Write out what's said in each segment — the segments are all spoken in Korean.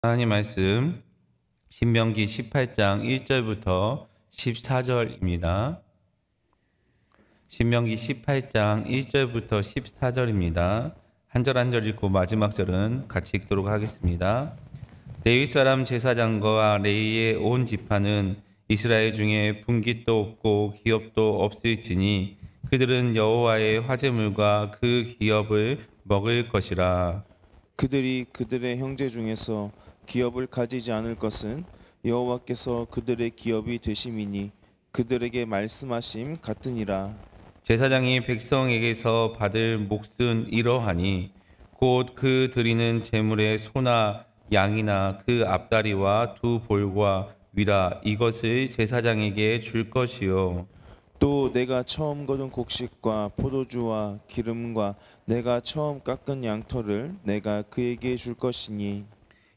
하나님 말씀 신명기 18장 1절부터 14절입니다. 신명기 18장 1절부터 14절입니다. 한 절 한 절 읽고 마지막 절은 같이 읽도록 하겠습니다. 레위 사람 제사장과 레위의 온 지파는 이스라엘 중에 분깃도 없고 기업도 없을지니 그들은 여호와의 화제물과 그 기업을 먹을 것이라. 그들이 그들의 형제 중에서 기업을 가지지 않을 것은 여호와께서 그들의 기업이 되심이니 그들에게 말씀하심 같으니라. 제사장이 백성에게서 받을 몫은 이러하니 곧 그 드리는 제물의 소나 양이나 그 앞다리와 두 볼과 위라 이것을 제사장에게 줄 것이요. 또 내가 처음 거둔 곡식과 포도주와 기름과 내가 처음 깎은 양털을 내가 그에게 줄 것이니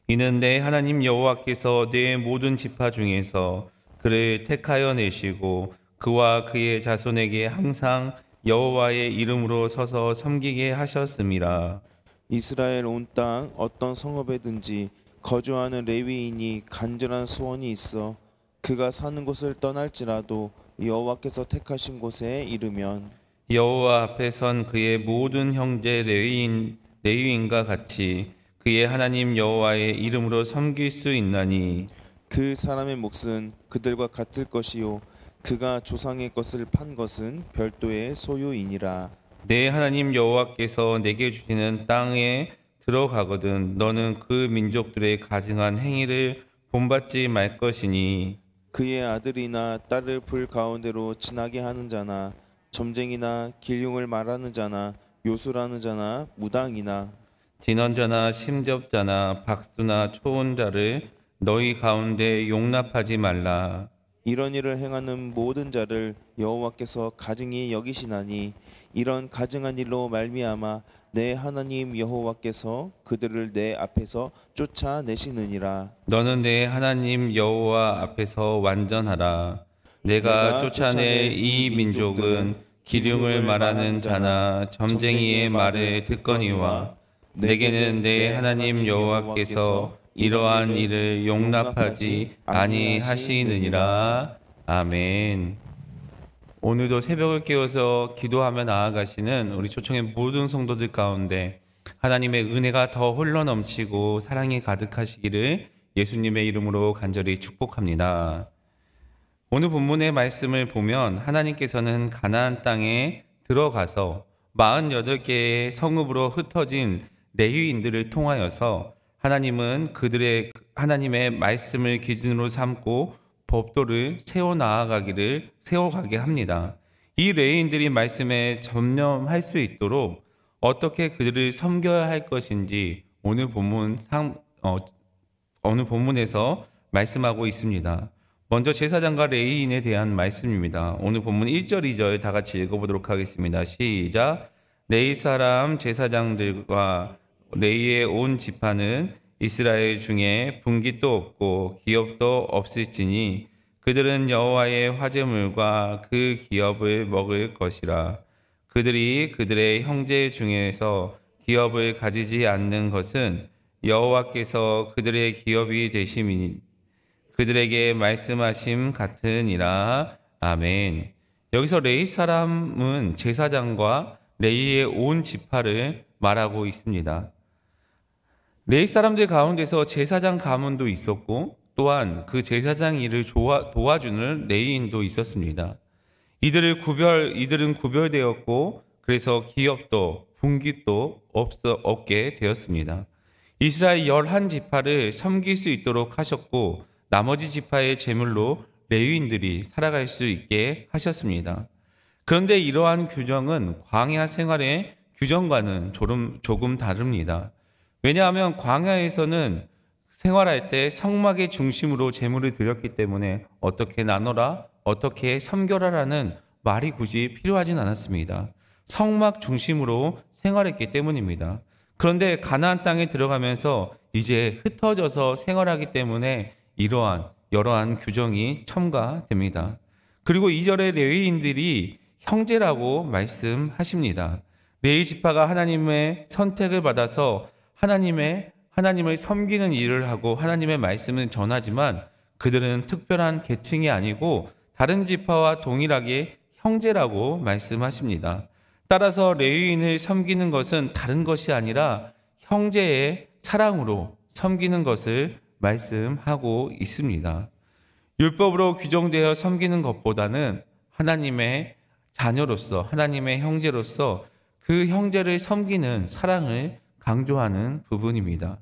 이는 내 하나님 여호와께서 내 모든 지파 중에서 그를 택하여 내시고 그와 그의 자손에게 항상 여호와의 이름으로 서서 섬기게 하셨음이라. 이스라엘 온 땅 어떤 성읍에든지 거주하는 레위인이 간절한 소원이 있어 그가 사는 곳을 떠날지라도 여호와께서 택하신 곳에 이르면 여호와 앞에 선 그의 모든 형제 레위인과 같이 그의 하나님 여호와의 이름으로 섬길 수 있나니 그 사람의 몫은 그들과 같을 것이요 그가 조상의 것을 판 것은 별도의 소유이니라. 내 하나님 여호와께서 내게 주시는 땅에 들어가거든 너는 그 민족들의 가증한 행위를 본받지 말 것이니 그의 아들이나 딸을 불 가운데로 지나게 하는 자나 점쟁이나 길흉을 말하는 자나 요술하는 자나 무당이나 진언자나 심접자나 박수나 초혼자를 너희 가운데 용납하지 말라. 이런 일을 행하는 모든 자를 여호와께서 가증히 여기시나니 이런 가증한 일로 말미암아 내 하나님 여호와께서 그들을 내 앞에서 쫓아내시느니라. 너는 내 하나님 여호와 앞에서 완전하라. 내가 쫓아낼 이 민족은 기륭을 말하는 자나 점쟁이의 말을 듣거니와 내게는 내 하나님 여호와께서 이러한 일을 용납하지 아니하시느니라. 아멘. 오늘도 새벽을 깨워서 기도하며 나아가시는 우리 초청의 모든 성도들 가운데 하나님의 은혜가 더 흘러넘치고 사랑이 가득하시기를 예수님의 이름으로 간절히 축복합니다. 오늘 본문의 말씀을 보면 하나님께서는 가나안 땅에 들어가서 48개의 성읍으로 흩어진 레위인들을 통하여서 하나님은 하나님의 말씀을 기준으로 삼고 법도를 세워가게 합니다. 이 레위인들이 말씀에 전념할 수 있도록 어떻게 그들을 섬겨야 할 것인지 오늘 본문에서 말씀하고 있습니다. 먼저 제사장과 레위인에 대한 말씀입니다. 오늘 본문 1절, 2절 다 같이 읽어보도록 하겠습니다. 시작. 레위 사람 제사장들과 레위의 온 지파는 이스라엘 중에 분깃도 없고 기업도 없을지니 그들은 여호와의 화제물과 그 기업을 먹을 것이라. 그들이 그들의 형제 중에서 기업을 가지지 않는 것은 여호와께서 그들의 기업이 되심이니 그들에게 말씀하심 같으니라. 아멘. 여기서 레위 사람은 제사장과 레위의 온 지파를 말하고 있습니다. 레위 사람들 가운데서 제사장 가문도 있었고 또한 그 제사장 일을 도와주는 레위인도 있었습니다. 이들은 구별되었고 그래서 기업도 분깃도 없게 되었습니다. 이스라엘 11지파를 섬길 수 있도록 하셨고 나머지 지파의 제물로 레위인들이 살아갈 수 있게 하셨습니다. 그런데 이러한 규정은 광야 생활의 규정과는 조금 다릅니다. 왜냐하면 광야에서는 생활할 때 성막의 중심으로 제물을 드렸기 때문에 어떻게 나눠라, 어떻게 섬겨라라는 말이 굳이 필요하진 않았습니다. 성막 중심으로 생활했기 때문입니다. 그런데 가나안 땅에 들어가면서 이제 흩어져서 생활하기 때문에 여러한 규정이 첨가됩니다. 그리고 2절에 레위인들이 형제라고 말씀하십니다. 레위 지파가 하나님의 선택을 받아서 하나님의 하나님을 섬기는 일을 하고 하나님의 말씀을 전하지만 그들은 특별한 계층이 아니고 다른 지파와 동일하게 형제라고 말씀하십니다. 따라서 레위인을 섬기는 것은 다른 것이 아니라 형제의 사랑으로 섬기는 것을 말씀하고 있습니다. 율법으로 규정되어 섬기는 것보다는 하나님의 자녀로서, 하나님의 형제로서 그 형제를 섬기는 사랑을 강조하는 부분입니다.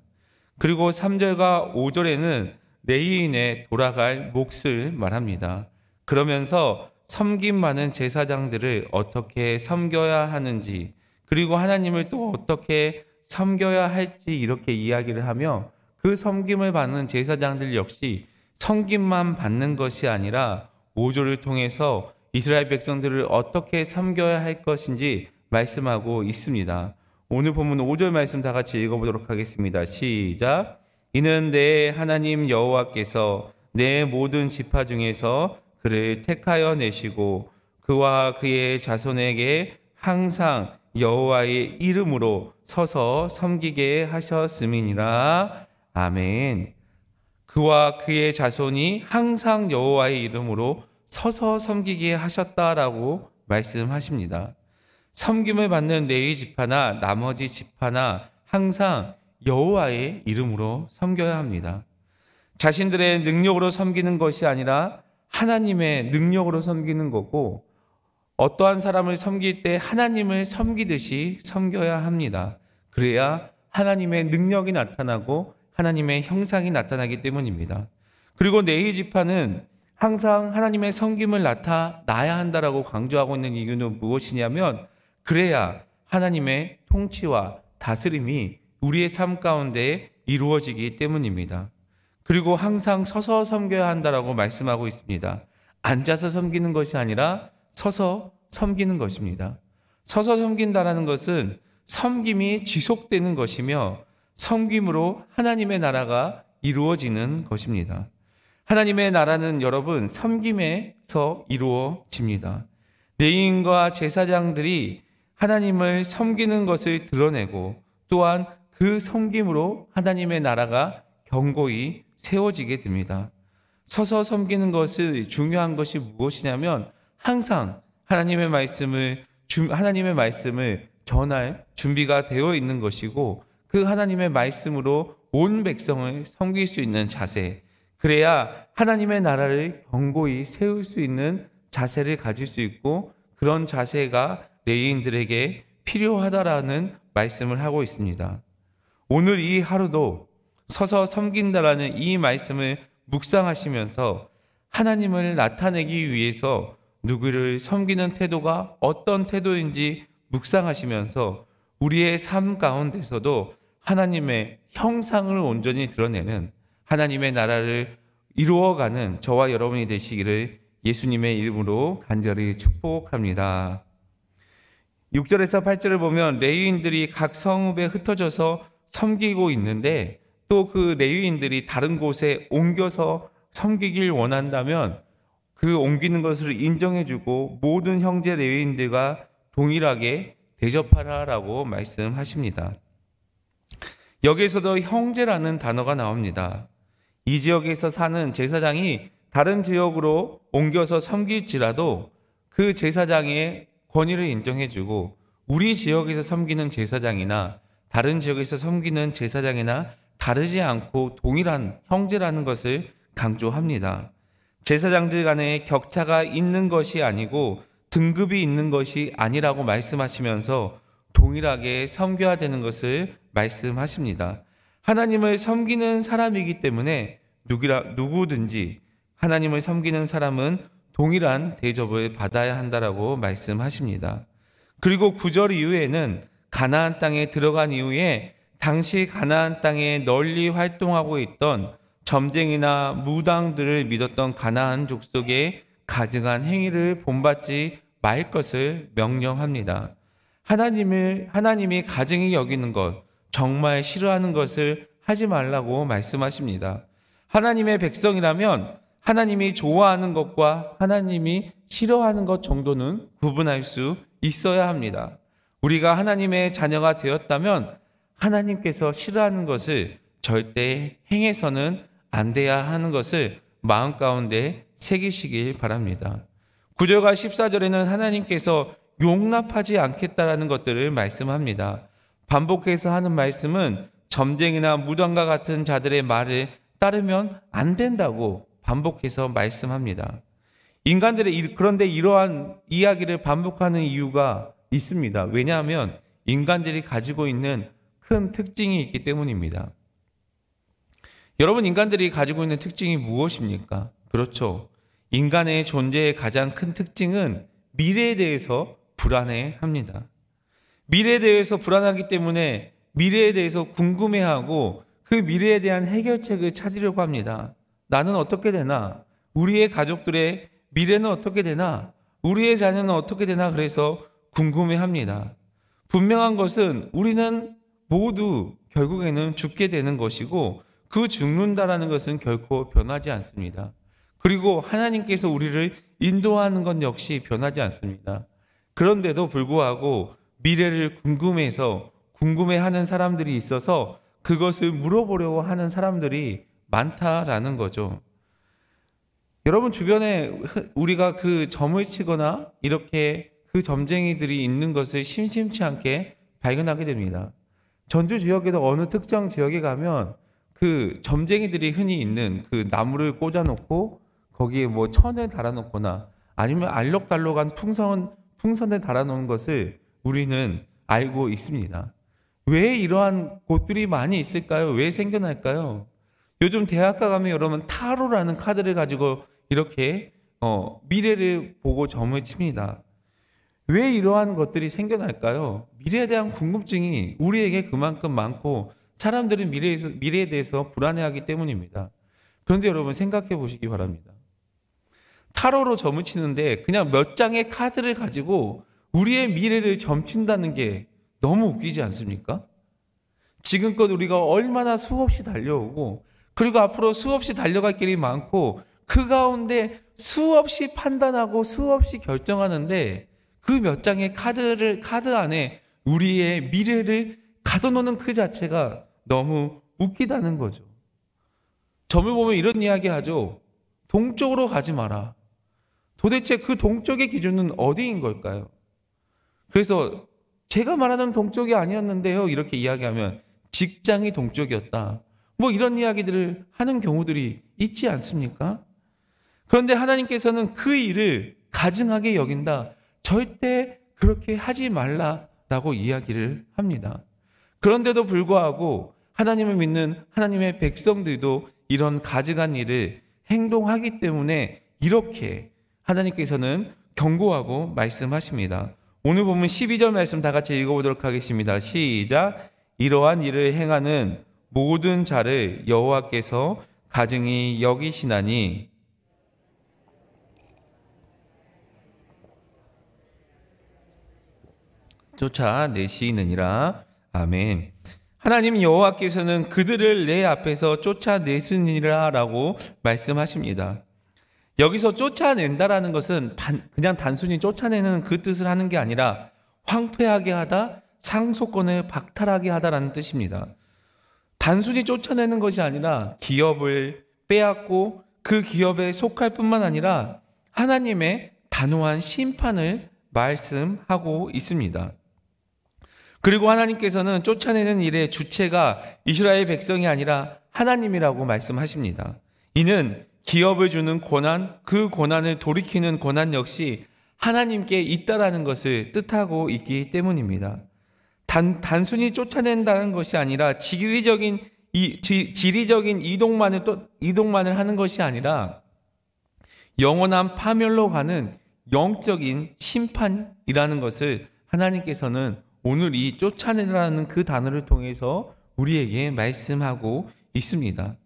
그리고 3절과 5절에는 레위인의 돌아갈 몫을 말합니다. 그러면서 섬김 많은 제사장들을 어떻게 섬겨야 하는지, 그리고 하나님을 또 어떻게 섬겨야 할지 이렇게 이야기를 하며 그 섬김을 받는 제사장들 역시 섬김만 받는 것이 아니라 5절을 통해서 이스라엘 백성들을 어떻게 섬겨야 할 것인지 말씀하고 있습니다. 오늘 본문 5절 말씀 다 같이 읽어보도록 하겠습니다. 시작. 이는 내 하나님 여호와께서 내 모든 지파 중에서 그를 택하여 내시고 그와 그의 자손에게 항상 여호와의 이름으로 서서 섬기게 하셨음이니라. 아멘. 그와 그의 자손이 항상 여호와의 이름으로 서서 섬기게 하셨다라고 말씀하십니다. 섬김을 받는 레위 지파나 나머지 지파나 항상 여호와의 이름으로 섬겨야 합니다. 자신들의 능력으로 섬기는 것이 아니라 하나님의 능력으로 섬기는 거고, 어떠한 사람을 섬길 때 하나님을 섬기듯이 섬겨야 합니다. 그래야 하나님의 능력이 나타나고 하나님의 형상이 나타나기 때문입니다. 그리고 레위 지파는 항상 하나님의 섬김을 나타나야 한다라고 강조하고 있는 이유는 무엇이냐면, 그래야 하나님의 통치와 다스림이 우리의 삶 가운데 이루어지기 때문입니다. 그리고 항상 서서 섬겨야 한다라고 말씀하고 있습니다. 앉아서 섬기는 것이 아니라 서서 섬기는 것입니다. 서서 섬긴다라는 것은 섬김이 지속되는 것이며 섬김으로 하나님의 나라가 이루어지는 것입니다. 하나님의 나라는 여러분 섬김에서 이루어집니다. 레위인과 제사장들이 하나님을 섬기는 것을 드러내고 또한 그 섬김으로 하나님의 나라가 견고히 세워지게 됩니다. 서서 섬기는 것이 중요한 것이 무엇이냐면 항상 하나님의 말씀을 전할 준비가 되어 있는 것이고, 그 하나님의 말씀으로 온 백성을 섬길 수 있는 자세, 그래야 하나님의 나라를 견고히 세울 수 있는 자세를 가질 수 있고, 그런 자세가 레위인들에게 필요하다라는 말씀을 하고 있습니다. 오늘 이 하루도 서서 섬긴다라는 이 말씀을 묵상하시면서 하나님을 나타내기 위해서 누구를 섬기는 태도가 어떤 태도인지 묵상하시면서 우리의 삶 가운데서도 하나님의 형상을 온전히 드러내는 하나님의 나라를 이루어가는 저와 여러분이 되시기를 예수님의 이름으로 간절히 축복합니다. 6절에서 8절을 보면 레위인들이 각 성읍에 흩어져서 섬기고 있는데, 또 그 레위인들이 다른 곳에 옮겨서 섬기길 원한다면 그 옮기는 것을 인정해주고 모든 형제 레위인들과 동일하게 대접하라라고 말씀하십니다. 여기에서도 형제라는 단어가 나옵니다. 이 지역에서 사는 제사장이 다른 지역으로 옮겨서 섬길지라도 그 제사장의 권위를 인정해주고, 우리 지역에서 섬기는 제사장이나 다른 지역에서 섬기는 제사장이나 다르지 않고 동일한 형제라는 것을 강조합니다. 제사장들 간에 격차가 있는 것이 아니고 등급이 있는 것이 아니라고 말씀하시면서 동일하게 섬겨야 되는 것을 말씀하십니다. 하나님을 섬기는 사람이기 때문에 누구든지 하나님을 섬기는 사람은 동일한 대접을 받아야 한다라고 말씀하십니다. 그리고 9절 이후에는 가나안 땅에 들어간 이후에 당시 가나안 땅에 널리 활동하고 있던 점쟁이나 무당들을 믿었던 가나안 족속의 가증한 행위를 본받지 말 것을 명령합니다. 하나님이 가증히 여기는 것, 정말 싫어하는 것을 하지 말라고 말씀하십니다. 하나님의 백성이라면 하나님이 좋아하는 것과 하나님이 싫어하는 것 정도는 구분할 수 있어야 합니다. 우리가 하나님의 자녀가 되었다면 하나님께서 싫어하는 것을 절대 행해서는 안 돼야 하는 것을 마음 가운데 새기시길 바랍니다. 9절과 14절에는 하나님께서 용납하지 않겠다라는 것들을 말씀합니다. 반복해서 하는 말씀은 점쟁이나 무당과 같은 자들의 말을 따르면 안 된다고 반복해서 말씀합니다. 그런데 이러한 이야기를 반복하는 이유가 있습니다. 왜냐하면 인간들이 가지고 있는 큰 특징이 있기 때문입니다. 여러분, 인간들이 가지고 있는 특징이 무엇입니까? 그렇죠. 인간의 존재의 가장 큰 특징은 미래에 대해서 불안해합니다. 미래에 대해서 불안하기 때문에 미래에 대해서 궁금해하고 그 미래에 대한 해결책을 찾으려고 합니다. 나는 어떻게 되나? 우리의 가족들의 미래는 어떻게 되나? 우리의 자녀는 어떻게 되나? 그래서 궁금해합니다. 분명한 것은 우리는 모두 결국에는 죽게 되는 것이고 그 죽는다라는 것은 결코 변하지 않습니다. 그리고 하나님께서 우리를 인도하는 것 역시 변하지 않습니다. 그런데도 불구하고 미래를 궁금해하는 사람들이 있어서 그것을 물어보려고 하는 사람들이 많다라는 거죠. 여러분 주변에 우리가 그 점을 치거나 이렇게 그 점쟁이들이 있는 것을 심심치 않게 발견하게 됩니다. 전주 지역에도 어느 특정 지역에 가면 그 점쟁이들이 흔히 있는 그 나무를 꽂아놓고 거기에 뭐 천을 달아놓거나 아니면 알록달록한 풍선을 달아놓은 것을 우리는 알고 있습니다. 왜 이러한 곳들이 많이 있을까요? 왜 생겨날까요? 요즘 대학가 가면 여러분 타로라는 카드를 가지고 이렇게 미래를 보고 점을 칩니다. 왜 이러한 것들이 생겨날까요? 미래에 대한 궁금증이 우리에게 그만큼 많고 사람들은 미래에 대해서 불안해하기 때문입니다. 그런데 여러분 생각해 보시기 바랍니다. 타로로 점을 치는데 그냥 몇 장의 카드를 가지고 우리의 미래를 점친다는 게 너무 웃기지 않습니까? 지금껏 우리가 얼마나 수없이 달려오고 그리고 앞으로 수없이 달려갈 길이 많고 그 가운데 수없이 판단하고 수없이 결정하는데 그 몇 장의 카드 안에 우리의 미래를 가둬놓는 그 자체가 너무 웃기다는 거죠. 점을 보면 이런 이야기 하죠. 동쪽으로 가지 마라. 도대체 그 동쪽의 기준은 어디인 걸까요? 그래서 제가 말하는 동쪽이 아니었는데요. 이렇게 이야기하면 직장이 동쪽이었다. 뭐 이런 이야기들을 하는 경우들이 있지 않습니까? 그런데 하나님께서는 그 일을 가증하게 여긴다. 절대 그렇게 하지 말라라고 이야기를 합니다. 그런데도 불구하고 하나님을 믿는 하나님의 백성들도 이런 가증한 일을 행동하기 때문에 이렇게 하나님께서는 경고하고 말씀하십니다. 오늘 보면 12절 말씀 다 같이 읽어보도록 하겠습니다. 시작. 이러한 일을 행하는 모든 자를 여호와께서 가증히 여기시나니 쫓아내시느니라. 아멘. 하나님 여호와께서는 그들을 내 앞에서 쫓아내시니라 라고 말씀하십니다. 여기서 쫓아낸다라는 것은 그냥 단순히 쫓아내는 그 뜻을 하는 게 아니라 황폐하게 하다, 상속권을 박탈하게 하다라는 뜻입니다. 단순히 쫓아내는 것이 아니라 기업을 빼앗고 그 기업에 속할 뿐만 아니라 하나님의 단호한 심판을 말씀하고 있습니다. 그리고 하나님께서는 쫓아내는 일의 주체가 이스라엘 백성이 아니라 하나님이라고 말씀하십니다. 이는 기업을 주는 권한, 그 권한을 돌이키는 권한 역시 하나님께 있다라는 것을 뜻하고 있기 때문입니다. 단순히 쫓아낸다는 것이 아니라 지리적인 이동만을 하는 것이 아니라 영원한 파멸로 가는 영적인 심판이라는 것을 하나님께서는 오늘 이 쫓아내라는 그 단어를 통해서 우리에게 말씀하고 있습니다.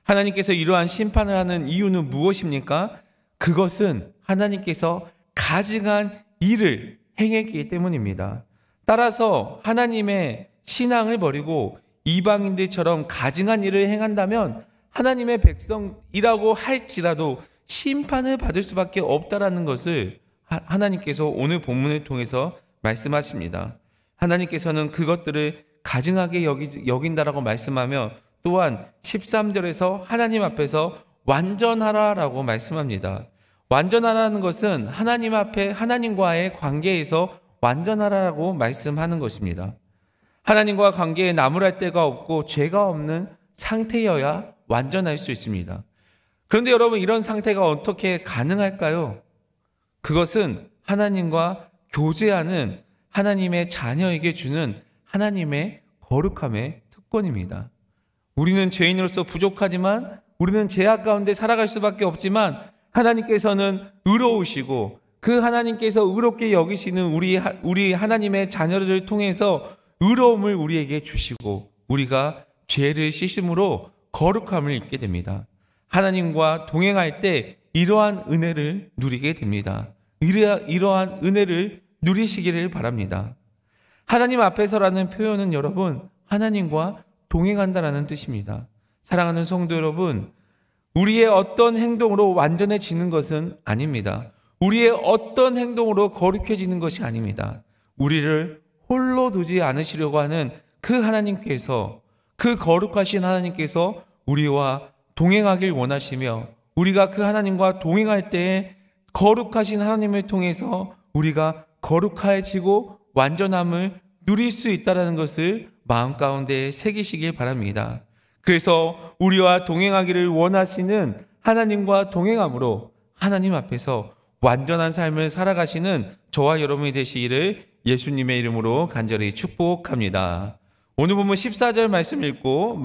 하나님께서 이러한 심판을 하는 이유는 무엇입니까? 그것은 하나님께서 가증한 일을 행했기 때문입니다. 따라서 하나님의 신앙을 버리고 이방인들처럼 가증한 일을 행한다면 하나님의 백성이라고 할지라도 심판을 받을 수밖에 없다라는 것을 하나님께서 오늘 본문을 통해서 말씀하십니다. 하나님께서는 그것들을 가증하게 여긴다라고 말씀하며 또한 13절에서 하나님 앞에서 완전하라라고 말씀합니다. 완전하라는 것은 하나님 앞에 하나님과의 관계에서 완전하라고 말씀하는 것입니다. 하나님과 관계에 나무랄 데가 없고 죄가 없는 상태여야 완전할 수 있습니다. 그런데 여러분, 이런 상태가 어떻게 가능할까요? 그것은 하나님과 교제하는 하나님의 자녀에게 주는 하나님의 거룩함의 특권입니다. 우리는 죄인으로서 부족하지만, 우리는 죄악 가운데 살아갈 수밖에 없지만, 하나님께서는 의로우시고 그 하나님께서 의롭게 여기시는 우리 하나님의 자녀들을 통해서 의로움을 우리에게 주시고 우리가 죄를 씻음으로 거룩함을 입게 됩니다. 하나님과 동행할 때 이러한 은혜를 누리게 됩니다. 이러한 은혜를 누리시기를 바랍니다. 하나님 앞에서라는 표현은 여러분, 하나님과 동행한다라는 뜻입니다. 사랑하는 성도 여러분, 우리의 어떤 행동으로 완전해지는 것은 아닙니다. 우리의 어떤 행동으로 거룩해지는 것이 아닙니다. 우리를 홀로 두지 않으시려고 하는 그 하나님께서, 그 거룩하신 하나님께서 우리와 동행하길 원하시며, 우리가 그 하나님과 동행할 때에 거룩하신 하나님을 통해서 우리가 거룩해지고 완전함을 누릴 수 있다는 것을 마음 가운데 새기시길 바랍니다. 그래서 우리와 동행하기를 원하시는 하나님과 동행함으로 하나님 앞에서 완전한 삶을 살아가시는 저와 여러분이 되시기를 예수님의 이름으로 간절히 축복합니다. 오늘 본문 14절 말씀 읽고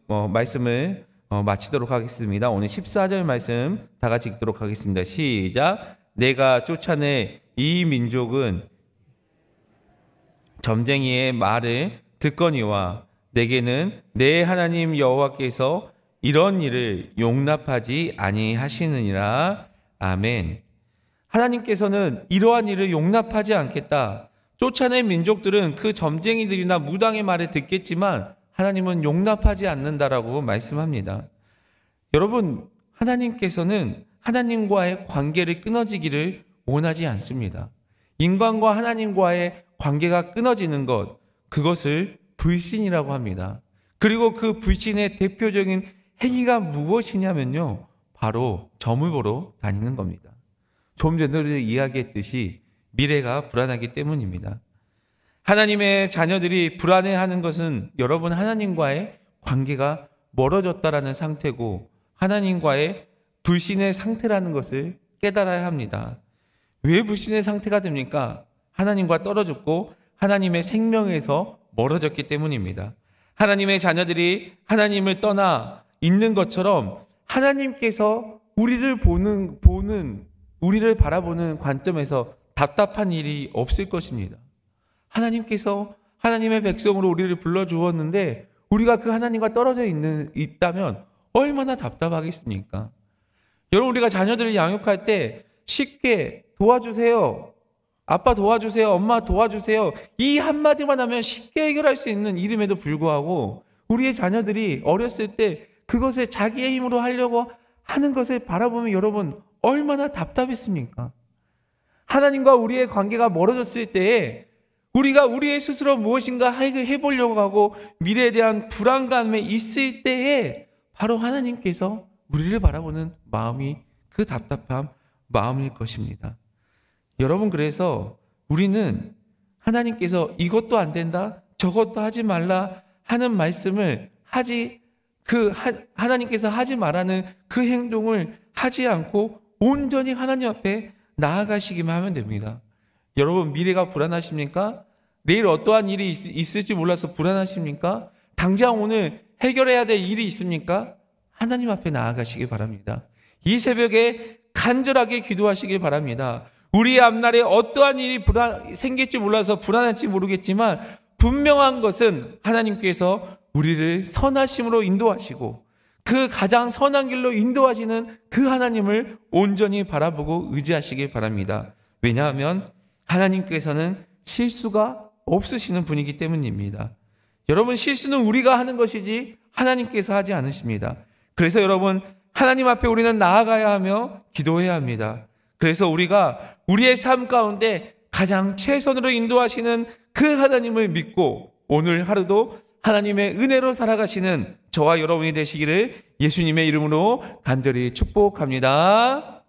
말씀을 마치도록 하겠습니다. 오늘 14절 말씀 다 같이 읽도록 하겠습니다. 시작. 내가 쫓아내 이 민족은 점쟁이의 말을 듣거니와 내게는 내 하나님 여호와께서 이런 일을 용납하지 아니하시느니라. 아멘. 하나님께서는 이러한 일을 용납하지 않겠다. 쫓아낸 민족들은 그 점쟁이들이나 무당의 말을 듣겠지만 하나님은 용납하지 않는다라고 말씀합니다. 여러분, 하나님께서는 하나님과의 관계를 끊어지기를 원하지 않습니다. 인간과 하나님과의 관계가 끊어지는 것, 그것을 불신이라고 합니다. 그리고 그 불신의 대표적인 행위가 무엇이냐면요, 바로 점을 보러 다니는 겁니다. 좀 전에 이야기했듯이 미래가 불안하기 때문입니다. 하나님의 자녀들이 불안해하는 것은 여러분, 하나님과의 관계가 멀어졌다라는 상태고 하나님과의 불신의 상태라는 것을 깨달아야 합니다. 왜 불신의 상태가 됩니까? 하나님과 떨어졌고 하나님의 생명에서 멀어졌기 때문입니다. 하나님의 자녀들이 하나님을 떠나 있는 것처럼 하나님께서 우리를 바라보는 관점에서 답답한 일이 없을 것입니다. 하나님께서 하나님의 백성으로 우리를 불러주었는데 우리가 그 하나님과 떨어져 있다면 얼마나 답답하겠습니까? 여러분, 우리가 자녀들을 양육할 때 쉽게 도와주세요, 아빠 도와주세요, 엄마 도와주세요, 이 한마디만 하면 쉽게 해결할 수 있는 일임에도 불구하고 우리의 자녀들이 어렸을 때 그것을 자기의 힘으로 하려고 하는 것을 바라보면 여러분, 얼마나 답답했습니까? 하나님과 우리의 관계가 멀어졌을 때에 우리가 우리의 스스로 무엇인가 해보려고 하고 미래에 대한 불안감에 있을 때에 바로 하나님께서 우리를 바라보는 마음이 그 답답한 마음일 것입니다. 여러분, 그래서 우리는 하나님께서 이것도 안 된다, 저것도 하지 말라 하는 말씀을 하나님께서 하지 말라는 그 행동을 하지 않고 온전히 하나님 앞에 나아가시기만 하면 됩니다. 여러분, 미래가 불안하십니까? 내일 어떠한 일이 있을지 몰라서 불안하십니까? 당장 오늘 해결해야 될 일이 있습니까? 하나님 앞에 나아가시기 바랍니다. 이 새벽에 간절하게 기도하시기 바랍니다. 우리의 앞날에 어떠한 일이 생길지 몰라서 불안할지 모르겠지만 분명한 것은 하나님께서 우리를 선하심으로 인도하시고 그 가장 선한 길로 인도하시는 그 하나님을 온전히 바라보고 의지하시길 바랍니다. 왜냐하면 하나님께서는 실수가 없으시는 분이기 때문입니다. 여러분, 실수는 우리가 하는 것이지 하나님께서 하지 않으십니다. 그래서 여러분, 하나님 앞에 우리는 나아가야 하며 기도해야 합니다. 그래서 우리가 우리의 삶 가운데 가장 최선으로 인도하시는 그 하나님을 믿고 오늘 하루도 하나님의 은혜로 살아가시는 저와 여러분이 되시기를 예수님의 이름으로 간절히 축복합니다.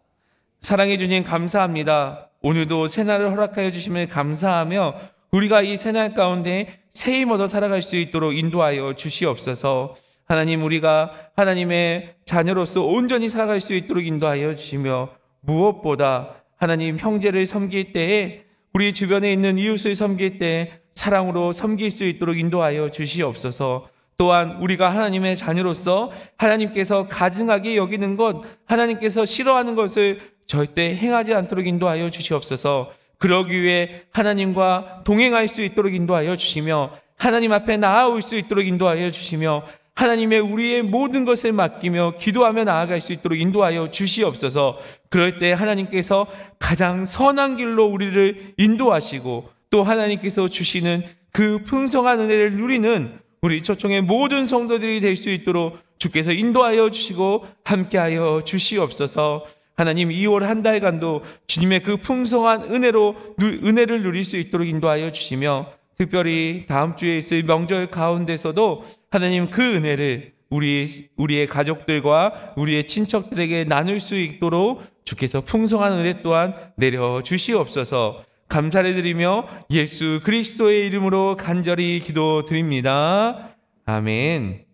사랑해 주님 감사합니다. 오늘도 새날을 허락하여 주심을 감사하며 우리가 이 새날 가운데 새 힘 얻어 살아갈 수 있도록 인도하여 주시옵소서. 하나님, 우리가 하나님의 자녀로서 온전히 살아갈 수 있도록 인도하여 주시며 무엇보다 하나님 형제를 섬길 때에 우리 주변에 있는 이웃을 섬길 때 사랑으로 섬길 수 있도록 인도하여 주시옵소서. 또한 우리가 하나님의 자녀로서 하나님께서 가증하게 여기는 것, 하나님께서 싫어하는 것을 절대 행하지 않도록 인도하여 주시옵소서. 그러기 위해 하나님과 동행할 수 있도록 인도하여 주시며 하나님 앞에 나아올 수 있도록 인도하여 주시며 하나님의 우리의 모든 것을 맡기며 기도하며 나아갈 수 있도록 인도하여 주시옵소서. 그럴 때 하나님께서 가장 선한 길로 우리를 인도하시고 또 하나님께서 주시는 그 풍성한 은혜를 누리는 우리 초청의 모든 성도들이 될 수 있도록 주께서 인도하여 주시고 함께하여 주시옵소서. 하나님, 2월 한 달간도 주님의 그 풍성한 은혜를 누릴 수 있도록 인도하여 주시며 특별히 다음 주에 있을 명절 가운데서도 하나님 그 은혜를 우리의 가족들과 우리의 친척들에게 나눌 수 있도록 주께서 풍성한 은혜 또한 내려 주시옵소서. 감사를 드리며 예수 그리스도의 이름으로 간절히 기도드립니다. 아멘.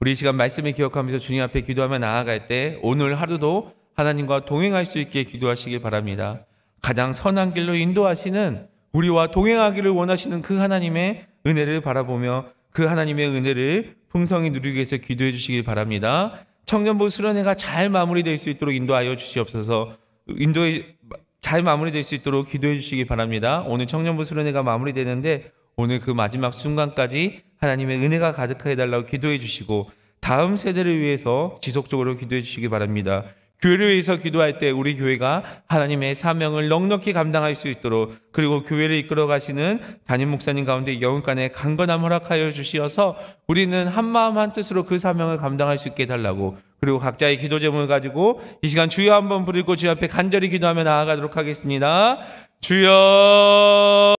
우리 이 시간 말씀을 기억하면서 주님 앞에 기도하며 나아갈 때 오늘 하루도 하나님과 동행할 수 있게 기도하시길 바랍니다. 가장 선한 길로 인도하시는 우리와 동행하기를 원하시는 그 하나님의 은혜를 바라보며 그 하나님의 은혜를 풍성히 누리기 위해서 기도해 주시길 바랍니다. 청년부 수련회가 잘 마무리될 수 있도록 인도하여 주시옵소서. 잘 마무리될 수 있도록 기도해 주시기 바랍니다. 오늘 청년부 수련회가 마무리되는데 오늘 그 마지막 순간까지 하나님의 은혜가 가득하게 해달라고 기도해 주시고 다음 세대를 위해서 지속적으로 기도해 주시기 바랍니다. 교회를 위해서 기도할 때 우리 교회가 하나님의 사명을 넉넉히 감당할 수 있도록 그리고 교회를 이끌어 가시는 담임 목사님 가운데 영혼간에 강건함 허락하여 주시어서 우리는 한마음 한뜻으로 그 사명을 감당할 수 있게 해달라고 그리고 각자의 기도 제목을 가지고 이 시간 주여 한번 부르고 주여 앞에 간절히 기도하며 나아가도록 하겠습니다. 주여